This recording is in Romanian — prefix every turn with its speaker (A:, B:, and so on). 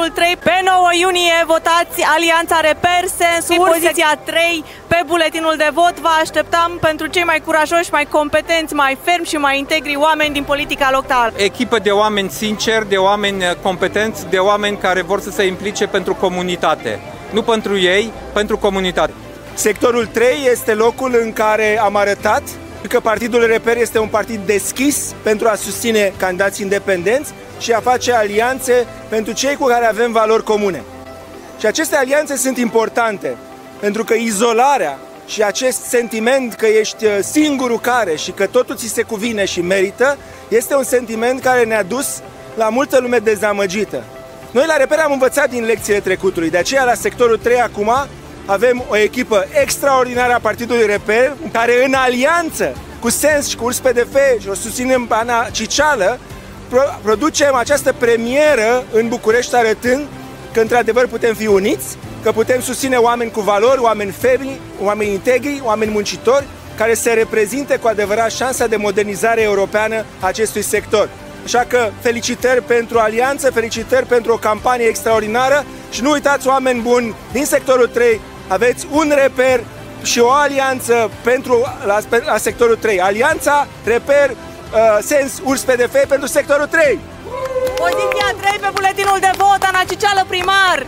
A: buletinul 3. Pe 9 iunie votați Alianța Reper, sens poziția 3 pe buletinul de vot. Vă așteptăm pentru cei mai curajoși, mai competenți, mai fermi și mai integri oameni din politica locală.
B: Echipă de oameni sinceri, de oameni competenți, de oameni care vor să se implice pentru comunitate. Nu pentru ei, pentru comunitate.
C: Sectorul 3 este locul în care am arătat că Partidul Reper este un partid deschis pentru a susține candidații independenți și a face alianțe pentru cei cu care avem valori comune. Și aceste alianțe sunt importante, pentru că izolarea și acest sentiment că ești singurul care și că totul ți se cuvine și merită, este un sentiment care ne-a dus la multă lume dezamăgită. Noi la Reper am învățat din lecțiile trecutului, de aceea la sectorul 3 acum avem o echipă extraordinară a Partidului Reper, care în alianță cu Sens și cu Urs PDF și o susținem pe Ana Cicială, producem această premieră în București, arătând că într-adevăr putem fi uniți, că putem susține oameni cu valori, oameni fermi, oameni integri, oameni muncitori, care să reprezinte cu adevărat șansa de modernizare europeană a acestui sector. Așa că felicitări pentru alianță, felicitări pentru o campanie extraordinară și nu uitați, oameni buni din sectorul 3, aveți un reper și o alianță la sectorul 3. Alianța Reper Sens Urs PDF pentru sectorul 3.
A: Poziția 3 pe buletinul de vot, Ana Cicială primar.